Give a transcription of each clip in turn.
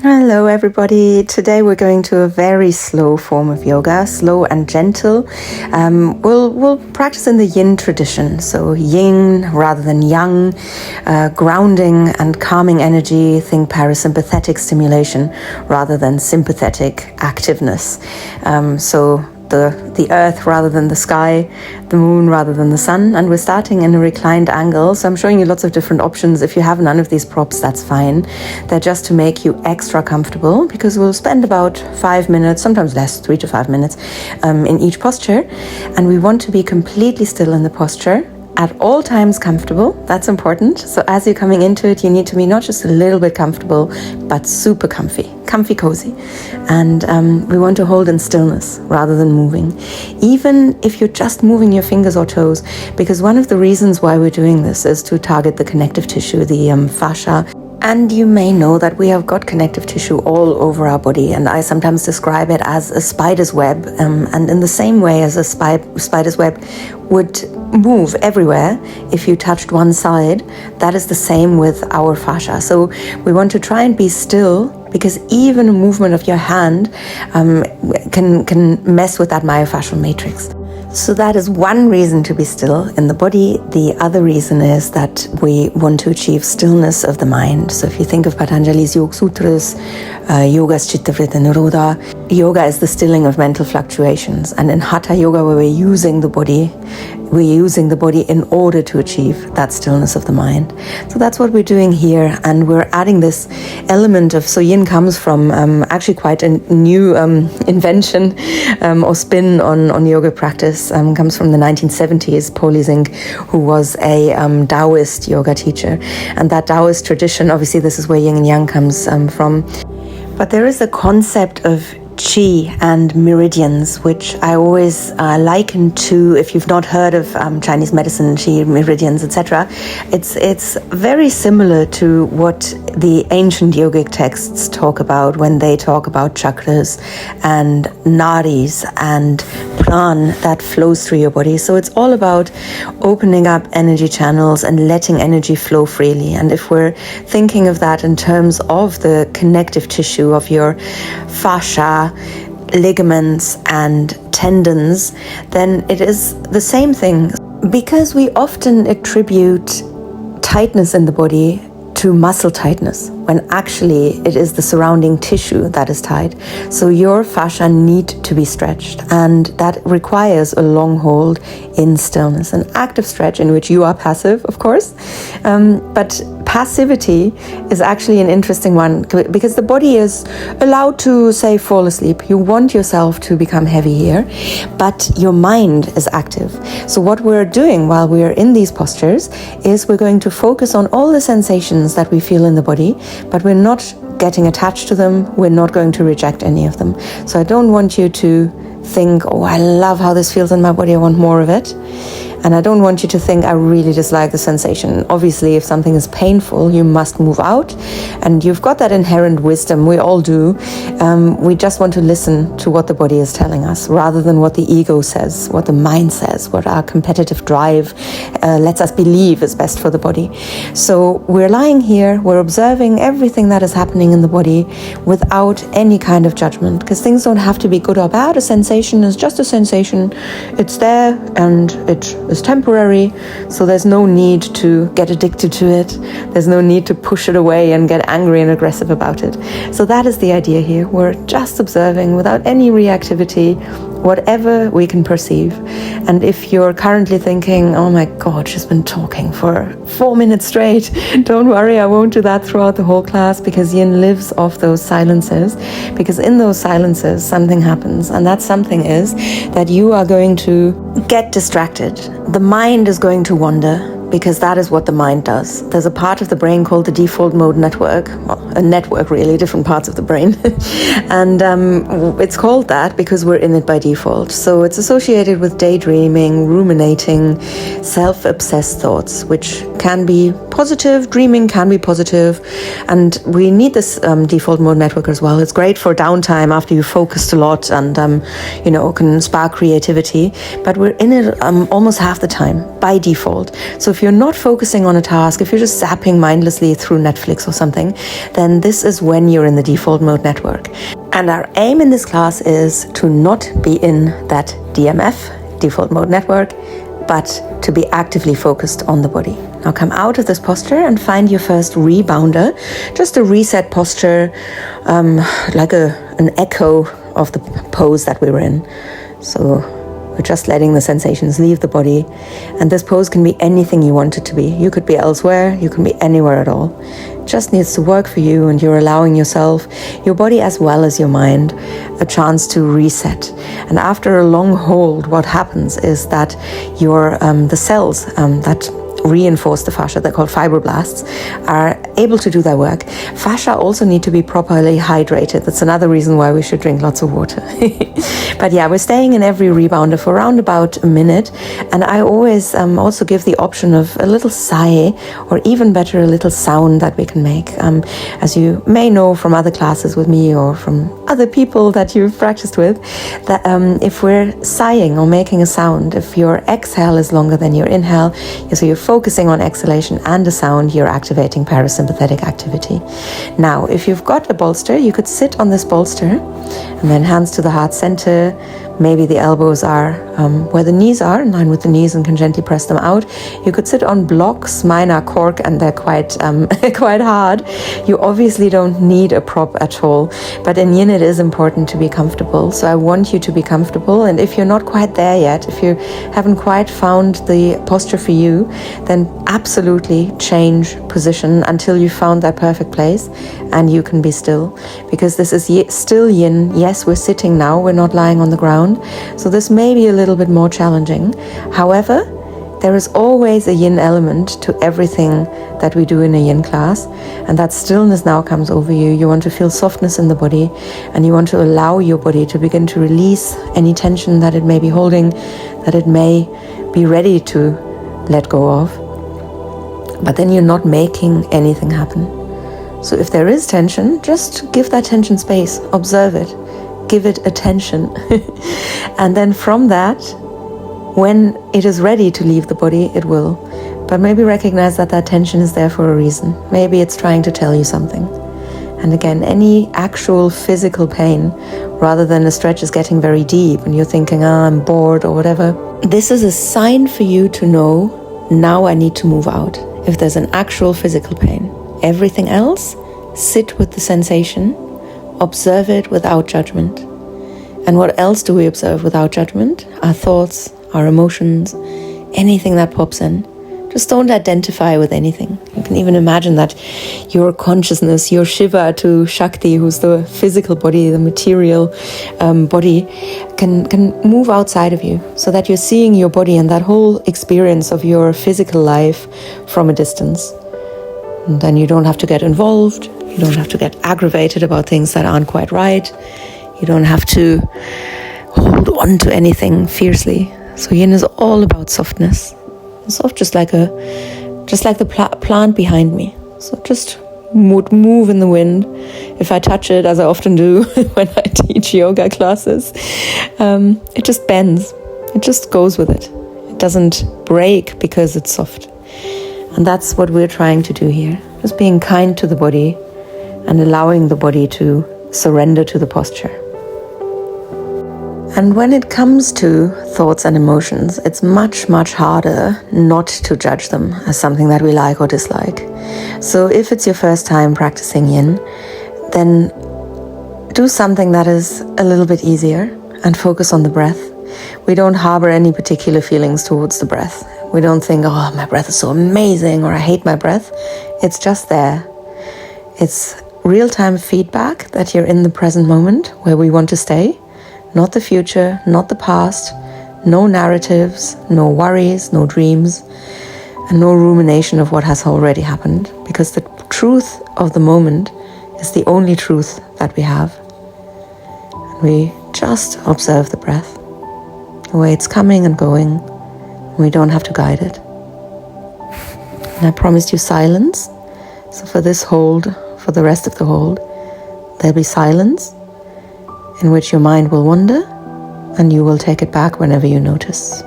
Hello everybody. Today we're going to a very slow form of yoga, slow and gentle. We'll practice in the Yin tradition, so Yin rather than Yang, grounding and calming energy. Think parasympathetic stimulation rather than sympathetic activeness. So the earth rather than the sky, the moon rather than the sun, and we're starting in a reclined angle. So I'm showing you lots of different options. If you have none of these props, that's fine. They're just to make you extra comfortable, because we'll spend about 5 minutes, sometimes less, 3 to 5 minutes, in each posture, and we want to be completely still in the posture. At all times comfortable, that's important. So as you're coming into it, you need to be not just a little bit comfortable, but super comfy, cozy. And we want to hold in stillness rather than moving. Even if you're just moving your fingers or toes, because one of the reasons why we're doing this is to target the connective tissue, the fascia. And you may know that we have got connective tissue all over our body, and I sometimes describe it as a spider's web. And in the same way as a spider's web would move everywhere if you touched one side, that is the same with our fascia. So we want to try and be still, because even a movement of your hand can mess with that myofascial matrix. So that is one reason to be still in the body. The other reason is that we want to achieve stillness of the mind. So if you think of Patanjali's Yoga Sutras, Yoga's Chitta Vritti Nirodha, yoga is the stilling of mental fluctuations. And in Hatha Yoga, where we're using the body in order to achieve that stillness of the mind. So that's what we're doing here, and we're adding this element of, so Yin comes from actually quite a new invention or spin on yoga practice, comes from the 1970s, Paul Ising, who was a Taoist yoga teacher. And that Taoist tradition, obviously this is where Yin and Yang comes from, but there is a concept of Qi and meridians, which I always liken to, if you've not heard of Chinese medicine, Qi, meridians, etc. It's very similar to what the ancient yogic texts talk about when they talk about chakras and nadis and pran that flows through your body. So it's all about opening up energy channels and letting energy flow freely. And if we're thinking of that in terms of the connective tissue of your fascia, ligaments and tendons, then it is the same thing. Because we often attribute tightness in the body to muscle tightness, when actually it is the surrounding tissue that is tight. So your fascia need to be stretched, and that requires a long hold in stillness, an active stretch in which you are passive, of course, but passivity is actually an interesting one, because the body is allowed to, say, fall asleep. You want yourself to become heavy here, but your mind is active. So what we're doing while we're in these postures is we're going to focus on all the sensations that we feel in the body, but we're not getting attached to them. We're not going to reject any of them. So I don't want you to think, oh, I love how this feels in my body, I want more of it. And I don't want you to think, I really dislike the sensation. Obviously, if something is painful, you must move out. And you've got that inherent wisdom, we all do. We just want to listen to what the body is telling us, rather than what the ego says, what the mind says, what our competitive drive lets us believe is best for the body. So we're lying here, we're observing everything that is happening in the body without any kind of judgment, because things don't have to be good or bad. A sensation is just a sensation. It's there and it is temporary, so there's no need to get addicted to it. There's no need to push it away and get angry and aggressive about it. So that is the idea here. We're just observing without any reactivity whatever we can perceive. And if you're currently thinking, oh my God, she's been talking for 4 minutes straight, don't worry, I won't do that throughout the whole class, because Yin lives off those silences, because in those silences something happens, and that something is that you are going to get distracted. The mind is going to wander, because that is what the mind does. There's a part of the brain called the default mode network, well, a network really, different parts of the brain. And it's called that because we're in it by default. So it's associated with daydreaming, ruminating, self-obsessed thoughts, which can be positive, dreaming can be positive, and we need this default mode network as well. It's great for downtime after you focused a lot and can spark creativity, but we're in it almost half the time by default. So if you're not focusing on a task, if you're just zapping mindlessly through Netflix or something, then this is when you're in the default mode network. And our aim in this class is to not be in that DMF, default mode network, but to be actively focused on the body. Now come out of this posture and find your first rebounder, just a reset posture, like an echo of the pose that we were in. So we're just letting the sensations leave the body, and this pose can be anything you want it to be. You could be elsewhere, you can be anywhere at all. It just needs to work for you, and you're allowing yourself, your body as well as your mind, a chance to reset. And after a long hold, what happens is that the cells that reinforce the fascia, they're called fibroblasts, are able to do their work. Fascia also need to be properly hydrated. That's another reason why we should drink lots of water. But yeah, we're staying in every rebounder for around about a minute, and I always also give the option of a little sigh, or even better, a little sound that we can make. As you may know from other classes with me or from other people that you've practiced with, that if we're sighing or making a sound, if your exhale is longer than your inhale, so you're focusing on exhalation and the sound, you're activating parasympathetic activity. Now, if you've got a bolster, you could sit on this bolster and then hands to the heart center. Maybe the elbows are where the knees are, in line with the knees, and can gently press them out. You could sit on blocks. Mine are cork and they're quite quite hard. You obviously don't need a prop at all, but in Yin it is important to be comfortable. So I want you to be comfortable, and if you're not quite there yet, if you haven't quite found the posture for you, then absolutely change position until you found that perfect place and you can be still, because this is still Yin. Yes, we're sitting now, we're not lying on the ground. So this may be a little bit more challenging. However, there is always a Yin element to everything that we do in a Yin class, and that stillness now comes over you. You want to feel softness in the body, and you want to allow your body to begin to release any tension that it may be holding, that it may be ready to let go of. But then you're not making anything happen. So if there is tension, just give that tension space, observe it, give it attention. And then from that, when it is ready to leave the body, it will. But maybe recognize that that tension is there for a reason. Maybe it's trying to tell you something. And again, any actual physical pain, rather than a stretch is getting very deep and you're thinking, I'm bored or whatever, this is a sign for you to know, now I need to move out. If there's an actual physical pain. Everything else, sit with the sensation, observe it without judgment. And what else do we observe without judgment? Our thoughts, our emotions, anything that pops in. Just don't identify with anything. You can even imagine that your consciousness, your Shiva to Shakti, who's the physical body, the material body, can move outside of you, so that you're seeing your body and that whole experience of your physical life from a distance. And then you don't have to get involved. You don't have to get aggravated about things that aren't quite right. You don't have to hold on to anything fiercely. So Yin is all about softness. Soft, just like the plant behind me. So just move in the wind. If I touch it, as I often do when I teach yoga classes, it just bends. It just goes with it. It doesn't break because it's soft. And that's what we're trying to do here. Just being kind to the body and allowing the body to surrender to the posture. And when it comes to thoughts and emotions, it's much, much harder not to judge them as something that we like or dislike. So if it's your first time practicing Yin, then do something that is a little bit easier and focus on the breath. We don't harbor any particular feelings towards the breath. We don't think, oh, my breath is so amazing, or I hate my breath. It's just there. It's real-time feedback that you're in the present moment where we want to stay. Not the future, not the past, no narratives, no worries, no dreams, and no rumination of what has already happened, because the truth of the moment is the only truth that we have. And we just observe the breath, the way it's coming and going. We don't have to guide it. And I promised you silence. So for this hold, for the rest of the hold, there'll be silence in which your mind will wander and you will take it back whenever you notice.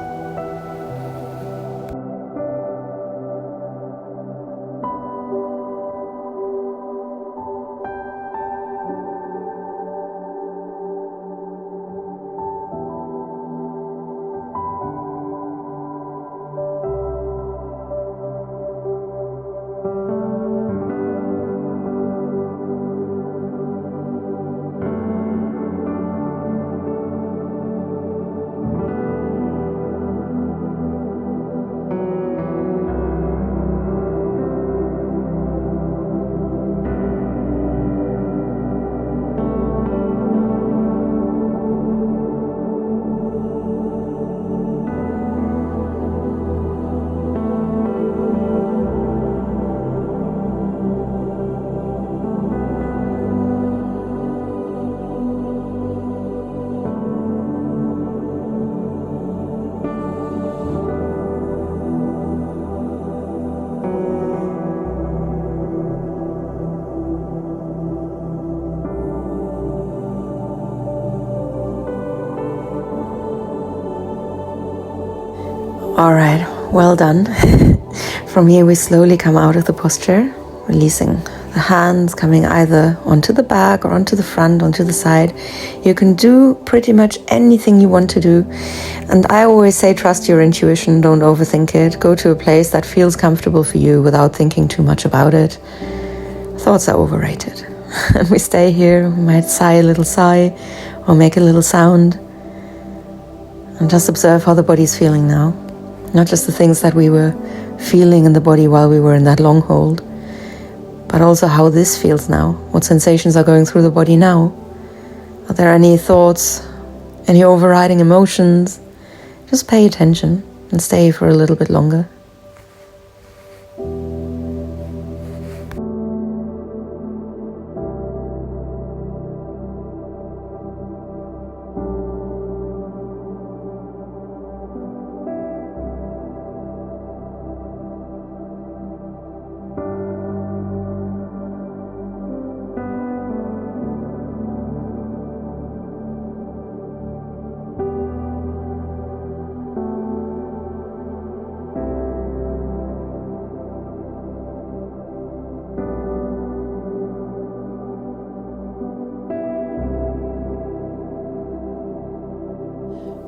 All right, well done. From here we slowly come out of the posture, releasing the hands, coming either onto the back or onto the front, onto the side. You can do pretty much anything you want to do. And I always say, trust your intuition, don't overthink it. Go to a place that feels comfortable for you without thinking too much about it. Thoughts are overrated. And we stay here, we might sigh a little sigh or make a little sound. And just observe how the body's feeling now. Not just the things that we were feeling in the body while we were in that long hold, but also how this feels now. What sensations are going through the body now? Are there any thoughts, any overriding emotions? Just pay attention and stay for a little bit longer.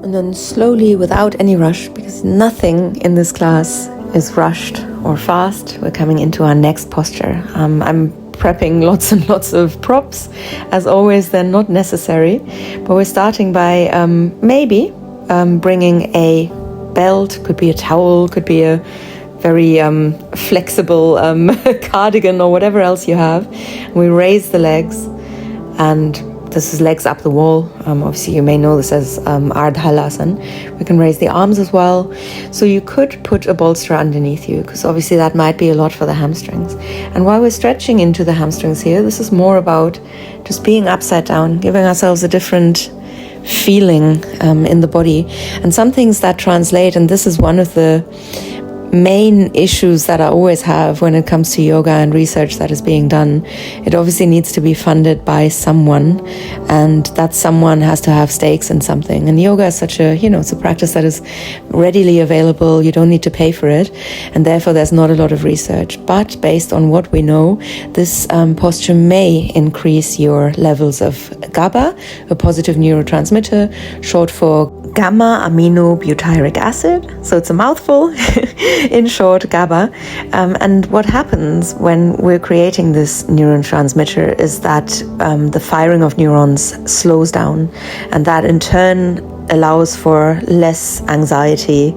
And then slowly, without any rush, because nothing in this class is rushed or fast, we're coming into our next posture. I'm prepping lots and lots of props. As always, they're not necessary, but we're starting by maybe bringing a belt, could be a towel, could be a very flexible cardigan or whatever else you have. And we raise the legs, and this is legs up the wall. Obviously, you may know this as Ardhalasana. We can raise the arms as well. So you could put a bolster underneath you, because obviously that might be a lot for the hamstrings. And while we're stretching into the hamstrings here, this is more about just being upside down, giving ourselves a different feeling in the body. And some things that translate, and this is one of the main issues that I always have when it comes to yoga and research that is being done. It obviously needs to be funded by someone, and that someone has to have stakes in something. And yoga is such a, it's a practice that is readily available. You don't need to pay for it, and therefore there's not a lot of research. But based on what we know, this posture may increase your levels of GABA, a positive neurotransmitter, short for gamma-aminobutyric acid. So it's a mouthful. In short, GABA. And what happens when we're creating this neurotransmitter is that the firing of neurons slows down, and that in turn allows for less anxiety,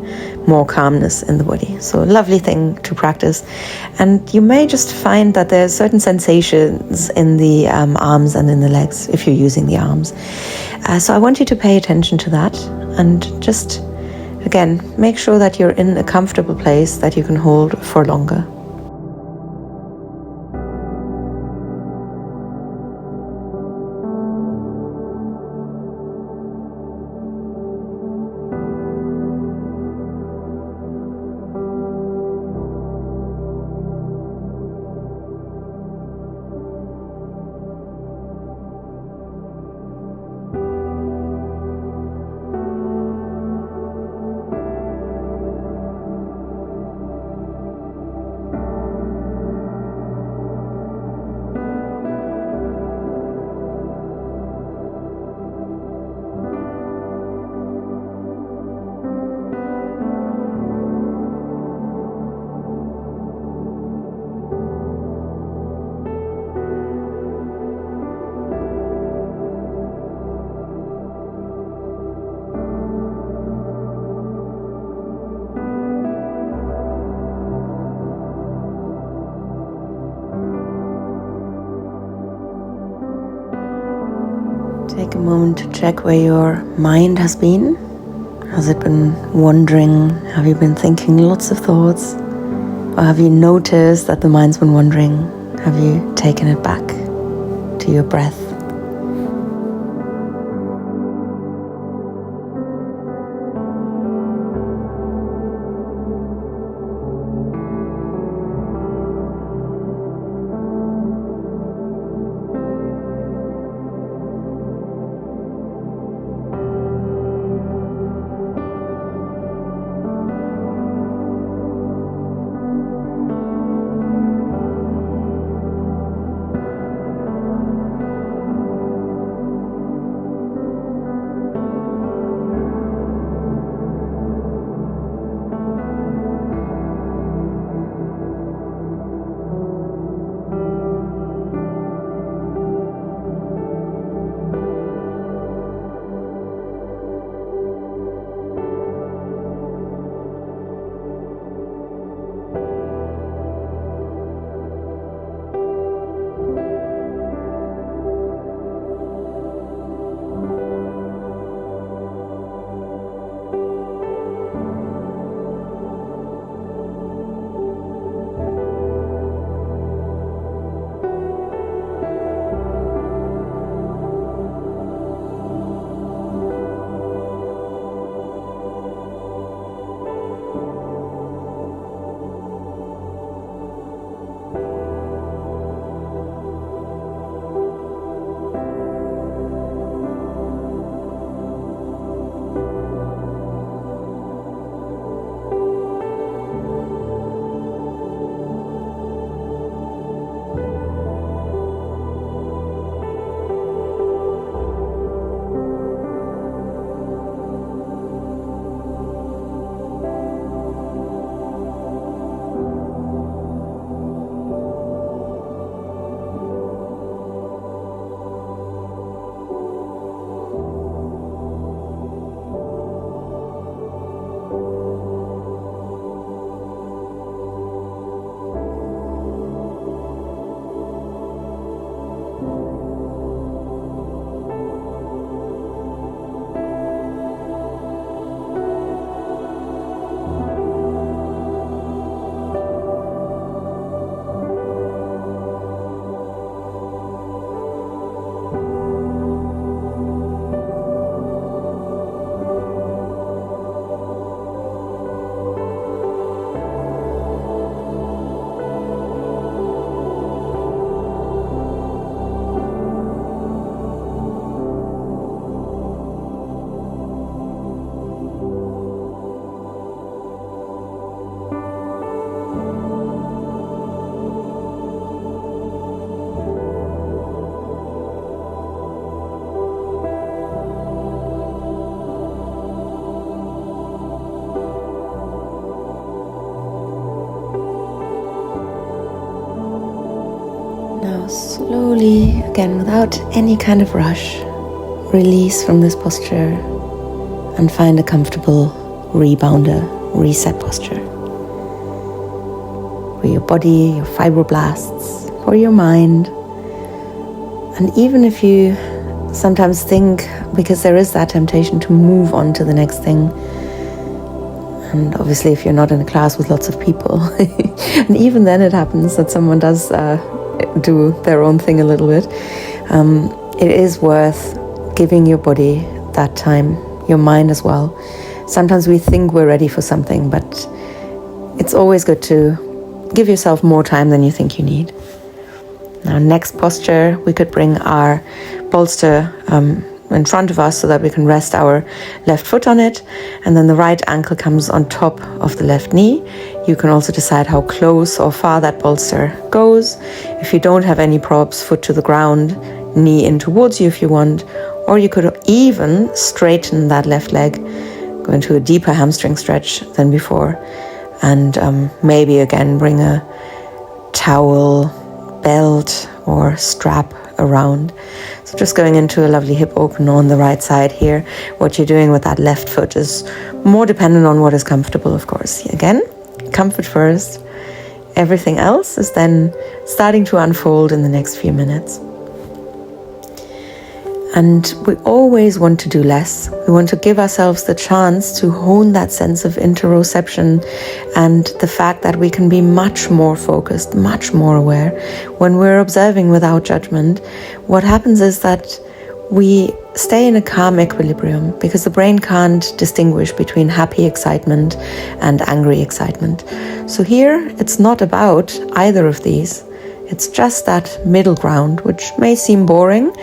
more calmness in the body. So a lovely thing to practice. And you may just find that there's certain sensations in the arms and in the legs if you're using the arms. So I want you to pay attention to that, and just, again, make sure that you're in a comfortable place that you can hold for longer. Take a moment to check where your mind has been. Has it been wandering? Have you been thinking lots of thoughts? Or have you noticed that the mind's been wandering? Have you taken it back to your breath? Now slowly, again without any kind of rush, release from this posture and find a comfortable rebounder, reset posture. For your body, your fibroblasts, for your mind. And even if you sometimes think, because there is that temptation to move on to the next thing, and obviously if you're not in a class with lots of people, and even then it happens that someone does do their own thing a little bit, it is worth giving your body that time, your mind as well. Sometimes we think we're ready for something, but it's always good to give yourself more time than you think you need. Now, next posture, we could bring our bolster in front of us so that we can rest our left foot on it, and then the right ankle comes on top of the left knee. You can also decide how close or far that bolster goes. If you don't have any props, foot to the ground, knee in towards you if you want, or you could even straighten that left leg, go into a deeper hamstring stretch than before, and maybe again bring a towel, belt or strap around. So just going into a lovely hip open on the right side here. What you're doing with that left foot is more dependent on what is comfortable, of course. Again, comfort first. Everything else is then starting to unfold in the next few minutes. And we always want to do less. We want to give ourselves the chance to hone that sense of interoception and the fact that we can be much more focused, much more aware. When we're observing without judgment, what happens is that we stay in a calm equilibrium because the brain can't distinguish between happy excitement and angry excitement. So here, it's not about either of these. It's just that middle ground, which may seem boring,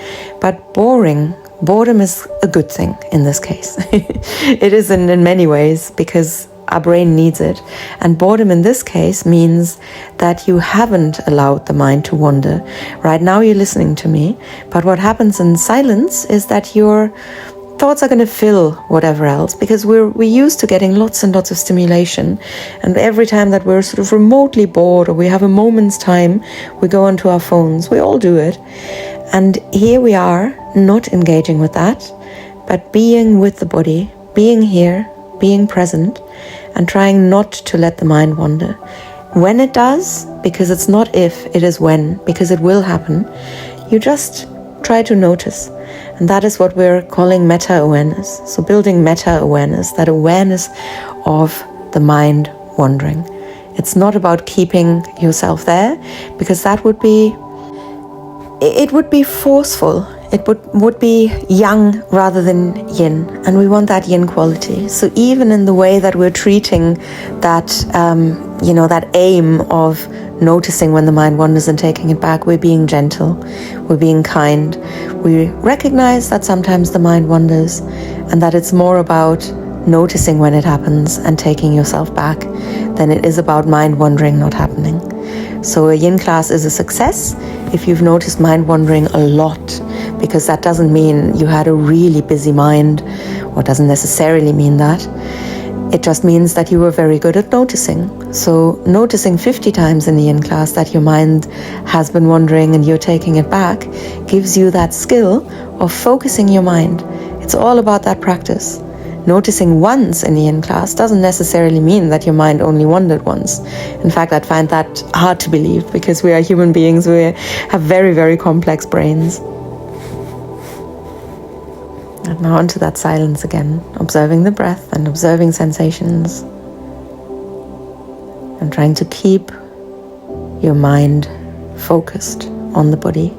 but boredom is a good thing in this case. It is in many ways because our brain needs it. And boredom in this case means that you haven't allowed the mind to wander. Right now you're listening to me, but what happens in silence is that your thoughts are going to fill whatever else, because we're used to getting lots and lots of stimulation, and every time that we're sort of remotely bored or we have a moment's time, we go onto our phones. We all do it. And here we are, not engaging with that, but being with the body, being here, being present, and trying not to let the mind wander. When it does, because it's not if, it is when, because it will happen, you just try to notice. And that is what we're calling meta-awareness. So building meta-awareness, that awareness of the mind wandering. It's not about keeping yourself there, because that would be, it would be forceful. It would be yang rather than yin, and we want that yin quality. So even in the way that we're treating that, that aim of noticing when the mind wanders and taking it back, we're being gentle, we're being kind. We recognize that sometimes the mind wanders and that it's more about noticing when it happens and taking yourself back than it is about mind wandering not happening. So a yin class is a success if you've noticed mind wandering a lot, because that doesn't mean you had a really busy mind, or doesn't necessarily mean that. It just means that you were very good at noticing. So noticing 50 times in the yin class that your mind has been wandering and you're taking it back gives you that skill of focusing your mind. It's all about that practice. Noticing once in the yin class doesn't necessarily mean that your mind only wandered once. In fact, I find that hard to believe, because we are human beings. We have very, very complex brains. And now onto that silence again, observing the breath and observing sensations, and trying to keep your mind focused on the body.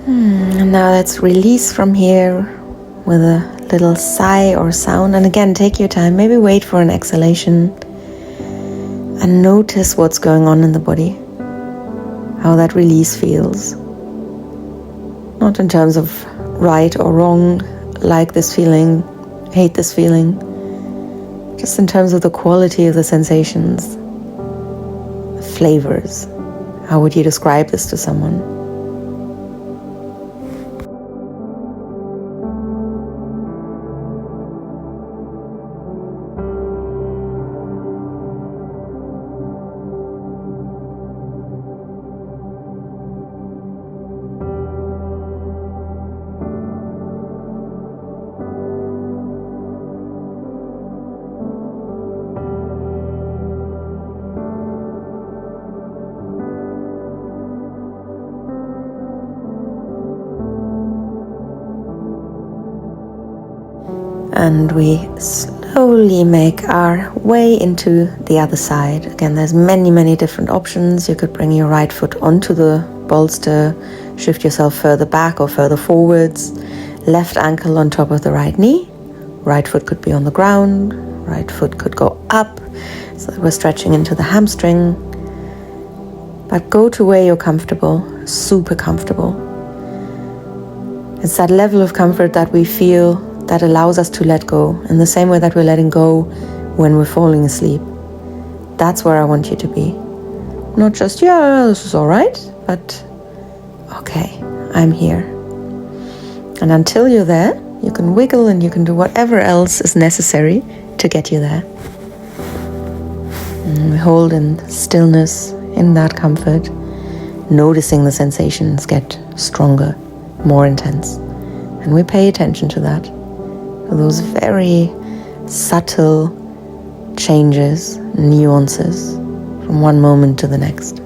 And now let's release from here with a little sigh or sound. And again, take your time, maybe wait for an exhalation, and notice what's going on in the body, how that release feels. Not in terms of right or wrong, like this feeling, hate this feeling, just in terms of the quality of the sensations, the flavors. How would you describe this to someone? And we slowly make our way into the other side. Again, there's many different options. You could bring your right foot onto the bolster, shift yourself further back or further forwards, left ankle on top of the right knee, right foot could be on the ground, right foot could go up, so that we're stretching into the hamstring. But go to where you're comfortable, super comfortable. It's that level of comfort that we feel that allows us to let go, in the same way that we're letting go when we're falling asleep. That's where I want you to be. Not just, yeah, this is all right, but okay, I'm here. And until you're there, you can wiggle and you can do whatever else is necessary to get you there. And we hold in stillness, in that comfort, noticing the sensations get stronger, more intense. And we pay attention to that, to those very subtle changes, nuances from one moment to the next.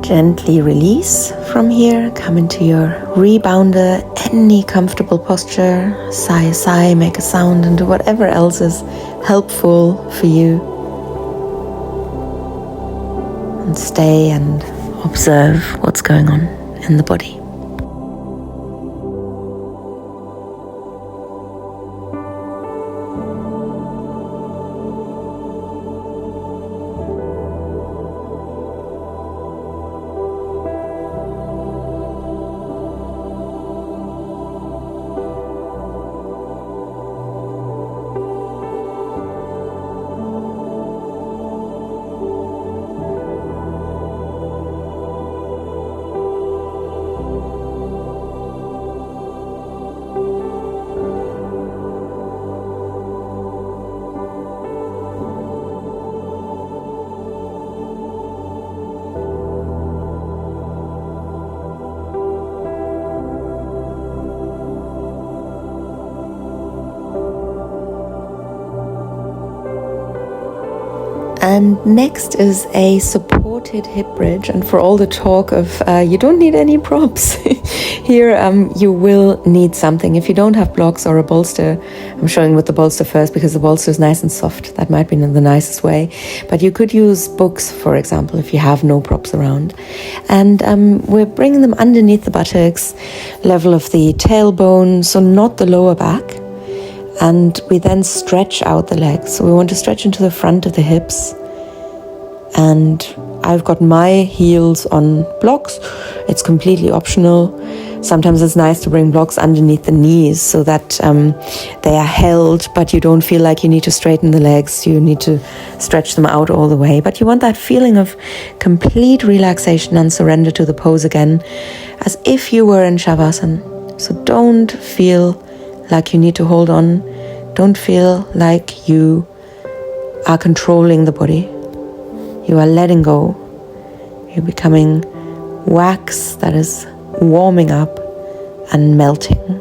Gently release from here, come into your rebounder, any comfortable posture, sigh, make a sound, and do whatever else is helpful for you. And stay and observe what's going on in the body. And next is a supported hip bridge. And for all the talk of you don't need any props, here you will need something. If you don't have blocks or a bolster, I'm showing with the bolster first because the bolster is nice and soft. That might be the nicest way. But you could use books, for example, if you have no props around. And we're bringing them underneath the buttocks, level of the tailbone, so not the lower back. And we then stretch out the legs. So we want to stretch into the front of the hips. And I've got my heels on blocks. It's completely optional. Sometimes it's nice to bring blocks underneath the knees so that they are held, but you don't feel like you need to straighten the legs. You need to stretch them out all the way. But you want that feeling of complete relaxation and surrender to the pose again, as if you were in Shavasana. So don't feel like you need to hold on. Don't feel like you are controlling the body. You are letting go. You're becoming wax that is warming up and melting.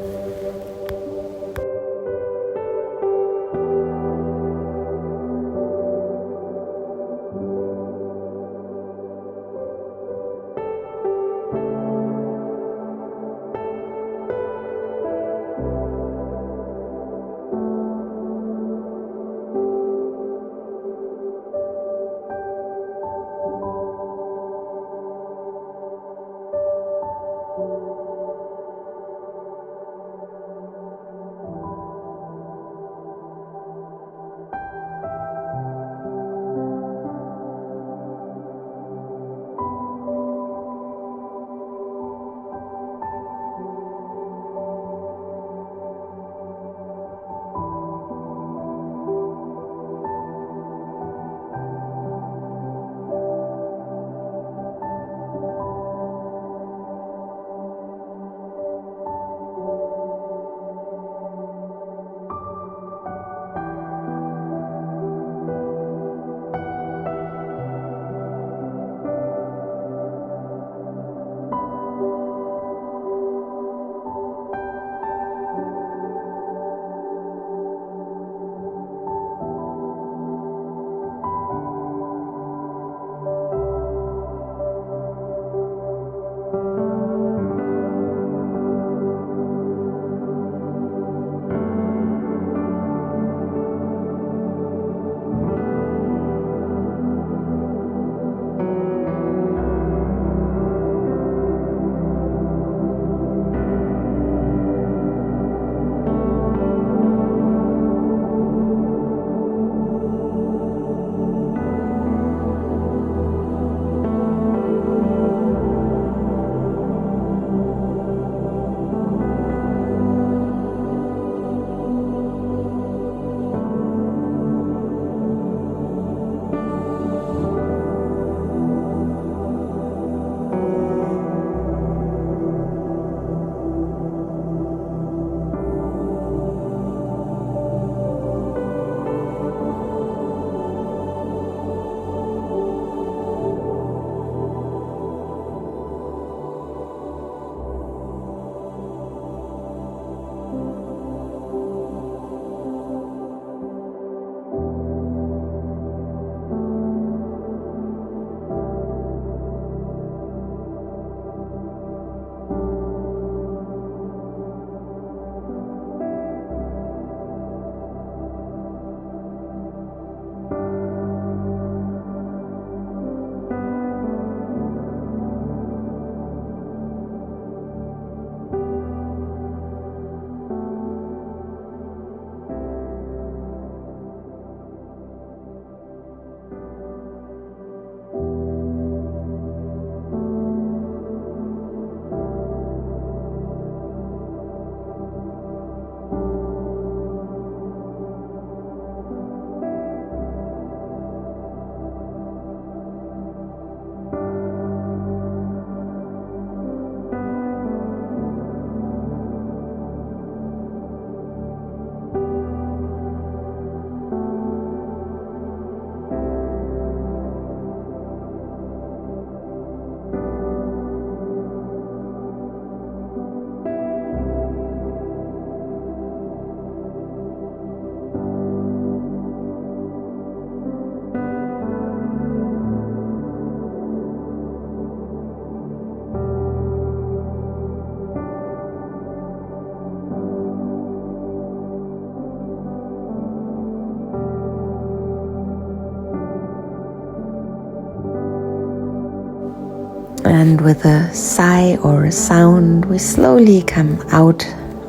And with a sigh or a sound, we slowly come out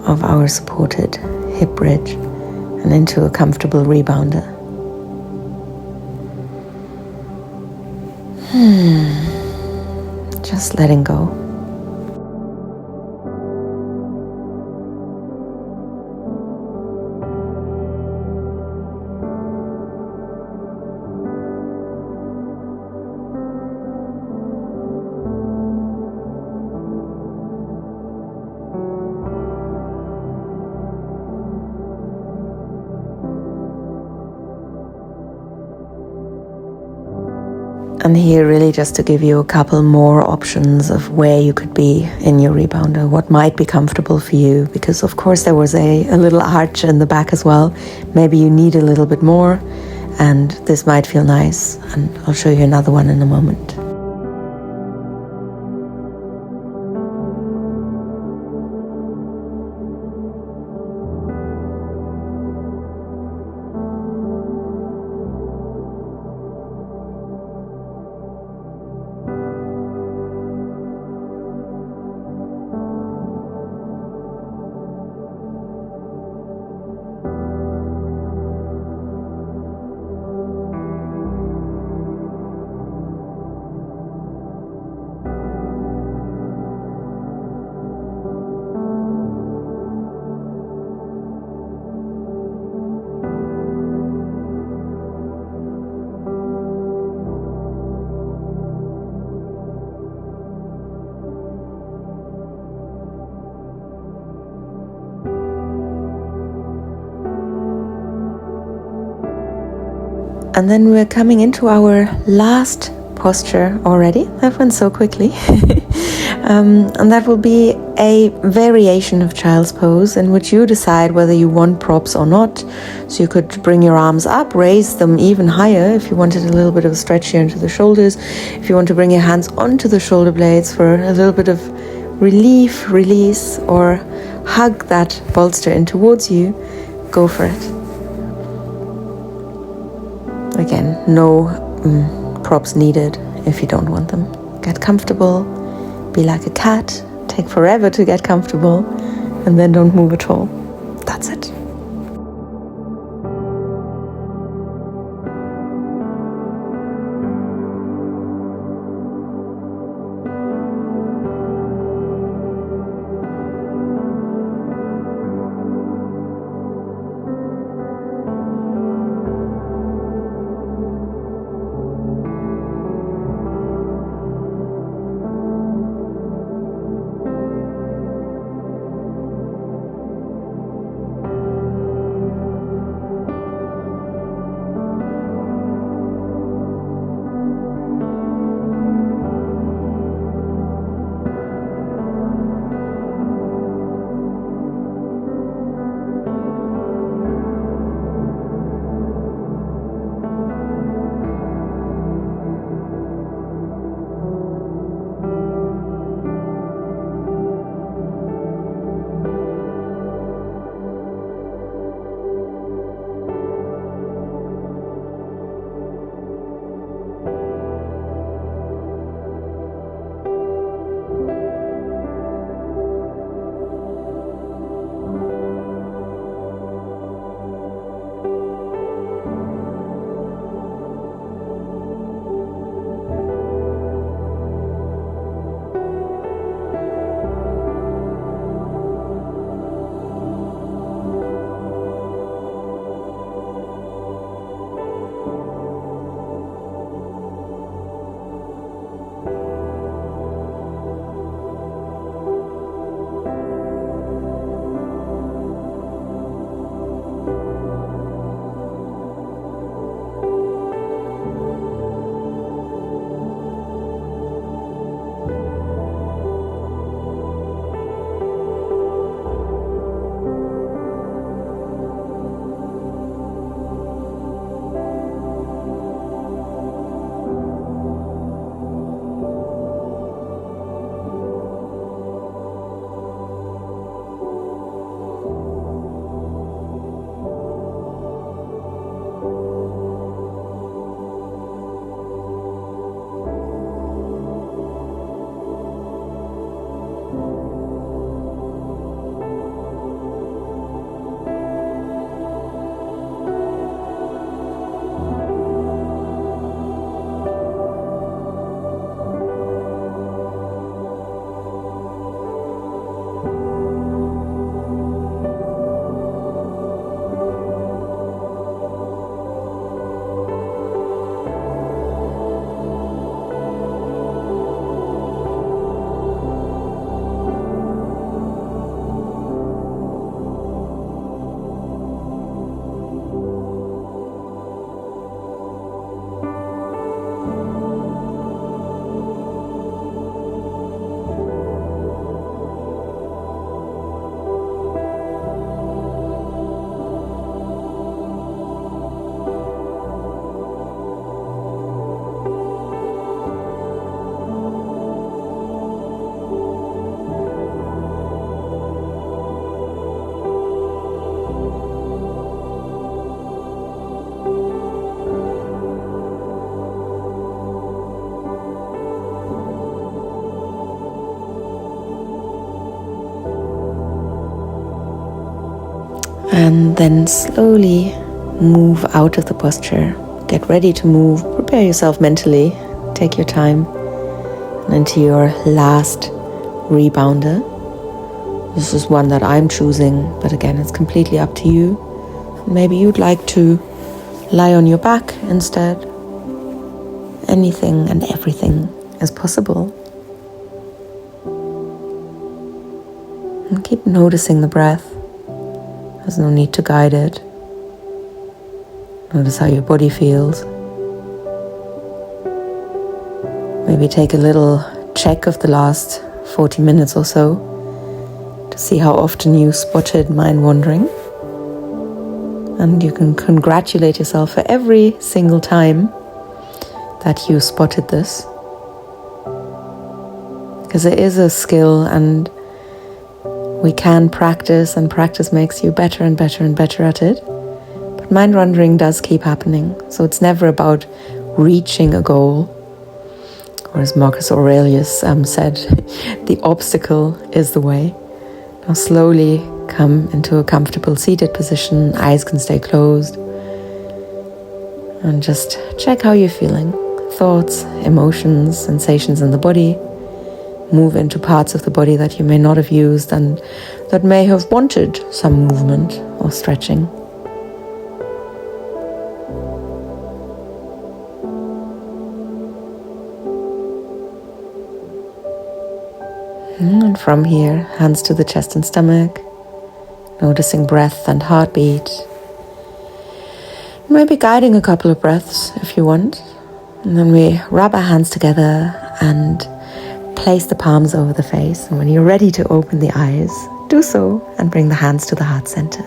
of our supported hip bridge and into a comfortable rebounder. Just letting go. And here really just to give you a couple more options of where you could be in your rebounder, what might be comfortable for you, because of course there was a little arch in the back as well. Maybe you need a little bit more and this might feel nice, and I'll show you another one in a moment. And then we're coming into our last posture already. That went so quickly. And that will be a variation of child's pose in which you decide whether you want props or not. So you could bring your arms up, raise them even higher if you wanted a little bit of a stretch here into the shoulders. If you want to bring your hands onto the shoulder blades for a little bit of relief, release, or hug that bolster in towards you, go for it. Again, no props needed if you don't want them. Get comfortable, be like a cat, take forever to get comfortable, and then don't move at all. That's it. And then slowly move out of the posture. Get ready to move. Prepare yourself mentally. Take your time. And into your last rebounder. This is one that I'm choosing, but again, it's completely up to you. Maybe you'd like to lie on your back instead. Anything and everything is possible. And keep noticing the breath. There's no need to guide it. Notice how your body feels. Maybe take a little check of the last 40 minutes or so to see how often you spotted mind wandering. And you can congratulate yourself for every single time that you spotted this. Because it is a skill, and we can practice, and practice makes you better and better and better at it. But mind wandering does keep happening. So it's never about reaching a goal. Or as Marcus Aurelius said, the obstacle is the way. Now slowly come into a comfortable seated position. Eyes can stay closed. And just check how you're feeling. Thoughts, emotions, sensations in the body. Move into parts of the body that you may not have used and that may have wanted some movement or stretching. And from here, hands to the chest and stomach, noticing breath and heartbeat. Maybe guiding a couple of breaths if you want. And then we rub our hands together and place the palms over the face. And when you're ready to open the eyes, do so and bring the hands to the heart center.